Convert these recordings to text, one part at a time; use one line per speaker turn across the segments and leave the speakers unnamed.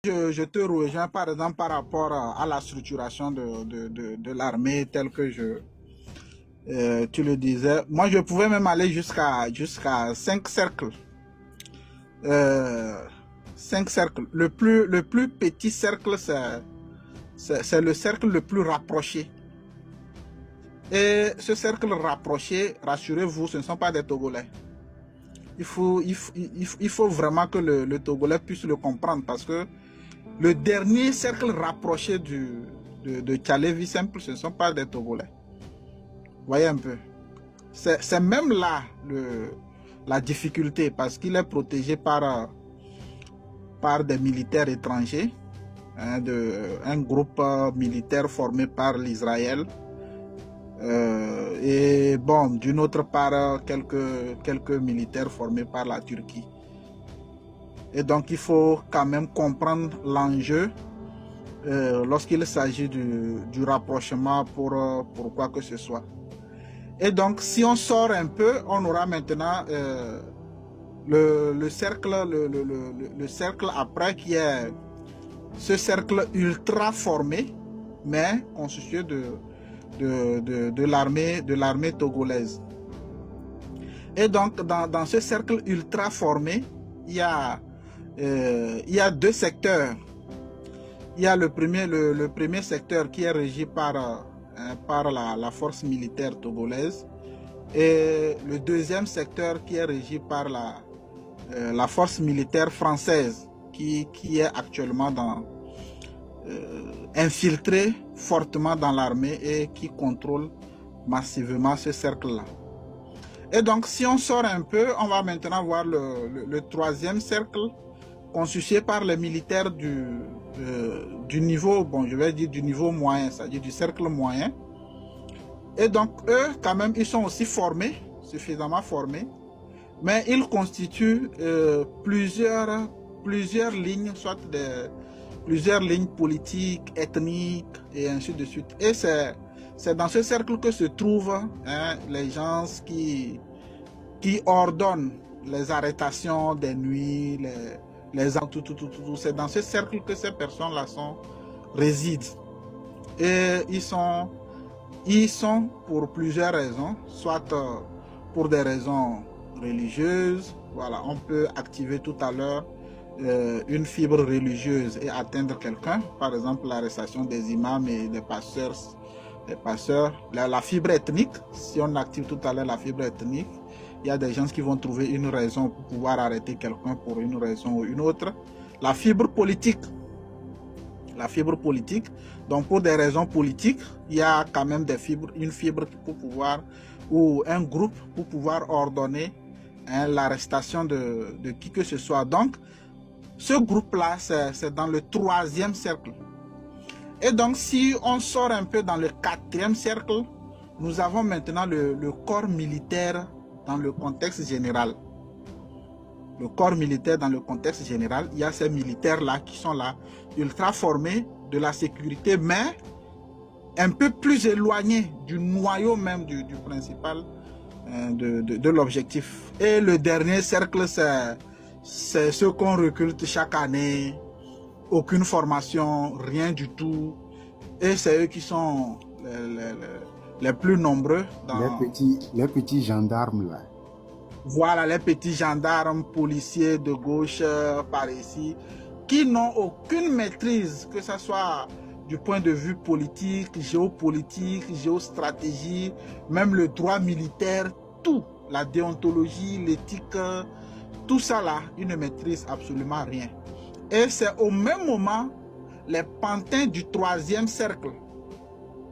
Je te rejoins par exemple par rapport à la structuration de l'armée telle que tu le disais. Moi, je pouvais même aller jusqu'à 5 cercles. Euh, 5 cercles. Le plus petit cercle, c'est le cercle le plus rapproché. Et ce cercle rapproché, rassurez-vous, ce ne sont pas des Togolais. Il faut vraiment que le Togolais puisse le comprendre parce que le dernier cercle rapproché de Tchalevi Simple, ce ne sont pas des Togolais. Voyez un peu. C'est même là la difficulté parce qu'il est protégé par des militaires étrangers, hein, un groupe militaire formé par l'Israël. Et bon, d'une autre part, quelques militaires formés par la Turquie. Et donc, il faut quand même comprendre l'enjeu lorsqu'il s'agit du rapprochement pour quoi que ce soit. Et donc, si on sort un peu, on aura maintenant le cercle après qui est ce cercle ultra formé, mais constitué de l'armée togolaise. Et donc, dans ce cercle ultra formé, il y a 2 secteurs. Il y a le premier secteur qui est régi par la force militaire togolaise et le deuxième secteur qui est régi par la force militaire française qui est actuellement infiltrée fortement dans l'armée et qui contrôle massivement ce cercle-là. Et donc, si on sort un peu, on va maintenant voir le troisième cercle constitué par les militaires du niveau, bon, je vais dire du niveau moyen, c'est-à-dire du cercle moyen. Et donc, eux, quand même, ils sont aussi formés, suffisamment formés, mais ils constituent plusieurs lignes, soit plusieurs lignes politiques, ethniques, et ainsi de suite. Et c'est dans ce cercle que se trouvent les gens qui ordonnent les arrestations des nuits, tout. C'est dans ce cercle que ces personnes-là résident. Et ils sont pour plusieurs raisons, soit pour des raisons religieuses. Voilà, on peut activer tout à l'heure une fibre religieuse et atteindre quelqu'un, par exemple l'arrestation des imams et des pasteurs. La fibre ethnique, si on active tout à l'heure la fibre ethnique, il y a des gens qui vont trouver une raison pour pouvoir arrêter quelqu'un pour une raison ou une autre. La fibre politique. Donc pour des raisons politiques, il y a quand même une fibre pour pouvoir, ou un groupe pour pouvoir ordonner l'arrestation de qui que ce soit. Donc, ce groupe-là, c'est dans le troisième cercle. Et donc, si on sort un peu dans le quatrième cercle, nous avons maintenant le corps militaire dans le contexte général. Le corps militaire dans le contexte général, il y a ces militaires-là qui sont là, ultra formés de la sécurité, mais un peu plus éloignés du noyau même du principal, de l'objectif. Et le dernier cercle, c'est ceux qu'on recrute chaque année, aucune formation, rien du tout. Et c'est eux qui sont les plus nombreux.
Les petits gendarmes là.
Voilà, les petits gendarmes, policiers de gauche par ici, qui n'ont aucune maîtrise, que ce soit du point de vue politique, géopolitique, géostratégie, même le droit militaire, tout, la déontologie, l'éthique, tout ça là, ils ne maîtrisent absolument rien. Et c'est au même moment les pantins du troisième cercle.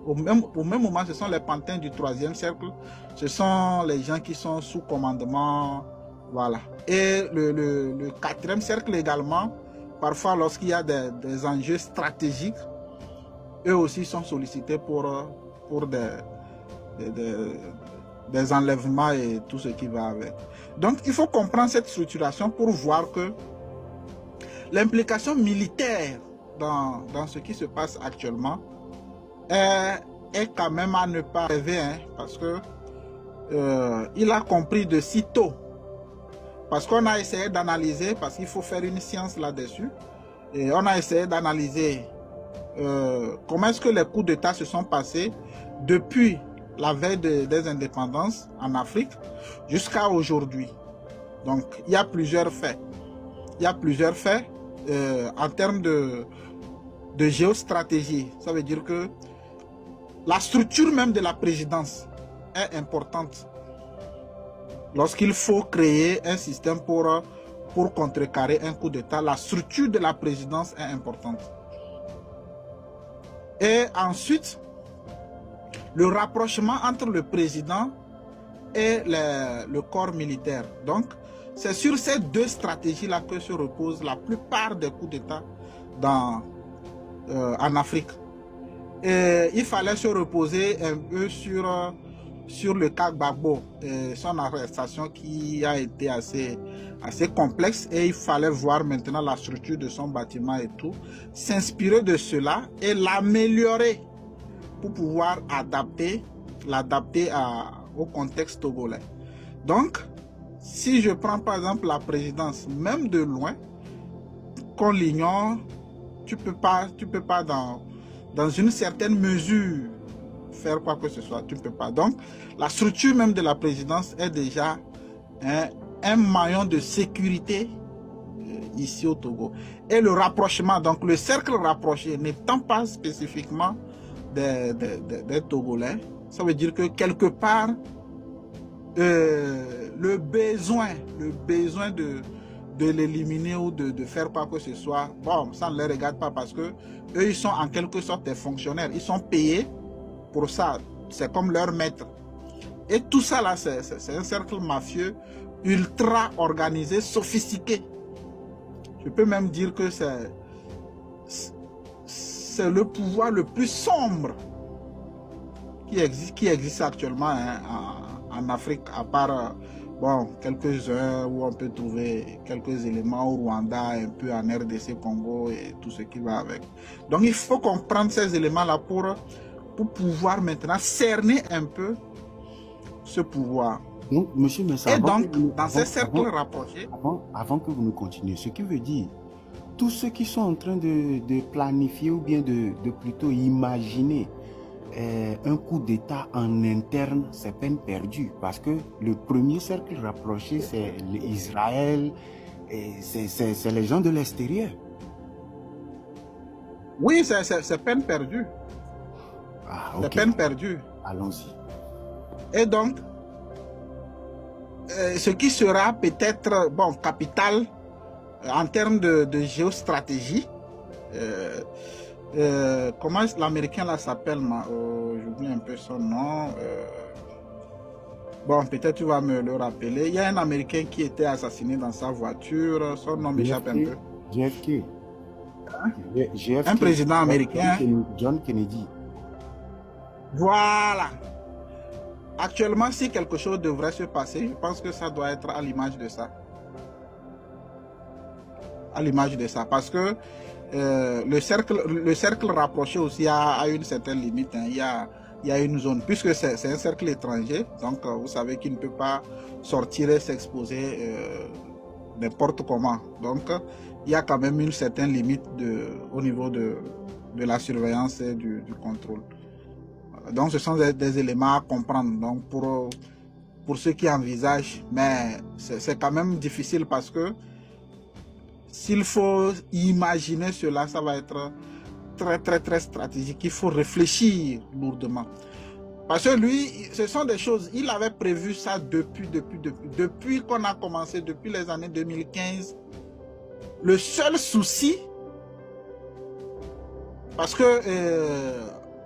Au même moment, ce sont les pantins du troisième cercle. Ce sont les gens qui sont sous commandement. Voilà. Et le quatrième cercle également, parfois lorsqu'il y a des enjeux stratégiques, eux aussi sont sollicités pour des enlèvements et tout ce qui va avec. Donc, il faut comprendre cette structuration pour voir que l'implication militaire dans ce qui se passe actuellement est quand même à ne pas rêver, parce que il a compris de sitôt, parce qu'on a essayé d'analyser, parce qu'il faut faire une science là-dessus, Et on a essayé d'analyser comment est-ce que les coups d'État se sont passés depuis la veille des indépendances en Afrique jusqu'à aujourd'hui. Donc, il y a plusieurs faits. Il y a plusieurs faits en termes de géostratégie. Ça veut dire que la structure même de la présidence est importante lorsqu'il faut créer un système pour contrecarrer un coup d'État. La structure de la présidence est importante. Et ensuite, le rapprochement entre le président et le corps militaire. Donc, c'est sur ces deux stratégies-là que se reposent la plupart des coups d'État en Afrique. Et il fallait se reposer un peu sur le cas Gbagbo et son arrestation qui a été assez complexe, et il fallait voir maintenant la structure de son bâtiment et tout, s'inspirer de cela et l'améliorer pour pouvoir l'adapter au contexte togolais. Donc, si je prends par exemple la présidence, même de loin, qu'on l'ignore, tu peux pas dans une certaine mesure faire quoi que ce soit, tu ne peux pas. Donc, la structure même de la présidence est déjà un maillon de sécurité ici au Togo. Et le rapprochement, donc le cercle rapproché n'étant pas spécifiquement des Togolais, ça veut dire que quelque part, le besoin de l'éliminer ou de faire quoi que ce soit, bon, ça ne les regarde pas parce que eux, ils sont en quelque sorte des fonctionnaires. Ils sont payés pour ça. C'est comme leur maître. Et tout ça là, c'est un cercle mafieux ultra organisé, sophistiqué. Je peux même dire que c'est le pouvoir le plus sombre qui existe actuellement en Afrique, à part bon, quelques-uns où on peut trouver quelques éléments au Rwanda, un peu en RDC Congo et tout ce qui va avec. Donc il faut comprendre ces éléments-là pour pouvoir maintenant cerner un peu ce pouvoir.
Donc, monsieur Messa,
et donc, dans ces cercles rapprochés...
Avant que vous ne continuiez, ce qui veut dire, tous ceux qui sont en train de planifier ou bien de plutôt imaginer un coup d'État en interne, c'est peine perdue. Parce que le premier cercle rapproché, c'est Israël, c'est les gens de l'extérieur.
Oui, c'est peine perdue.
Ah,
c'est peine perdue.
Allons-y.
Et donc, ce qui sera peut-être bon, capital en termes de géostratégie, comment l'américain là s'appelle, j'oublie un peu son nom, bon, peut-être tu vas me le rappeler. Il y a un américain qui était assassiné dans sa voiture, son nom m'échappe un peu.
JFK.
Hein?
JFK.
Un président américain.
John Kennedy.
Voilà. Actuellement, si quelque chose devrait se passer, je pense que ça doit être à l'image de ça. À l'image de ça. Parce que le cercle rapproché aussi a une certaine limite. Hein. Il y a une zone, puisque c'est un cercle étranger. Donc, vous savez qu'il ne peut pas sortir et s'exposer n'importe comment. Donc, il y a quand même une certaine limite au niveau de la surveillance et du contrôle. Donc, ce sont des éléments à comprendre. Donc, pour ceux qui envisagent, mais c'est quand même difficile parce que s'il faut imaginer cela, ça va être très, très, très stratégique. Il faut réfléchir lourdement. Parce que lui, ce sont des choses, il avait prévu ça depuis qu'on a commencé, depuis les années 2015. Le seul souci, parce que...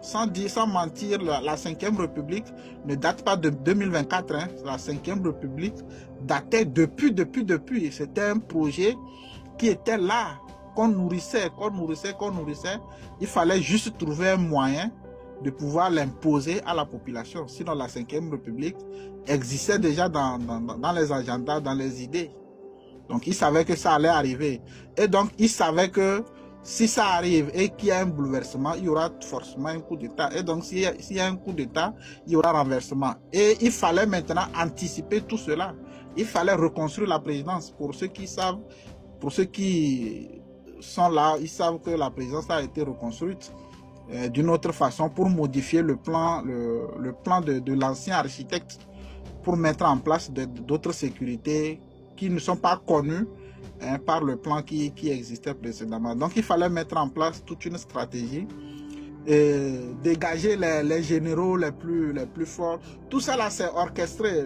sans mentir, la 5e République ne date pas de 2024. Hein. La 5e République datait depuis. C'était un projet qui était là, qu'on nourrissait. Il fallait juste trouver un moyen de pouvoir l'imposer à la population. Sinon, la 5e République existait déjà dans les agendas, dans les idées. Donc, il savait que ça allait arriver. Et donc, il savait que si ça arrive et qu'il y a un bouleversement, il y aura forcément un coup d'État. Et donc, s'il y a un coup d'État, il y aura renversement. Et il fallait maintenant anticiper tout cela. Il fallait reconstruire la présidence. Pour ceux qui savent, pour ceux qui sont là, ils savent que la présidence a été reconstruite d'une autre façon pour modifier le plan de l'ancien architecte pour mettre en place d'autres sécurités qui ne sont pas connues par le plan qui existait précédemment. Donc il fallait mettre en place toute une stratégie et dégager les généraux les plus forts. Tout ça là c'est orchestré.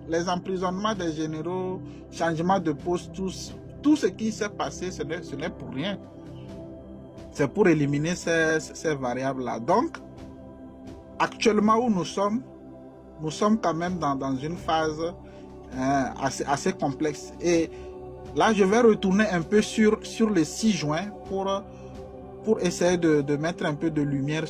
Les emprisonnements des généraux, changement de poste, tout ce qui s'est passé, ce n'est pour rien. C'est pour éliminer ces variables-là. Donc, actuellement où nous sommes quand même dans une phase assez complexe. Et là, je vais retourner un peu sur le 6 juin pour essayer de mettre un peu de lumière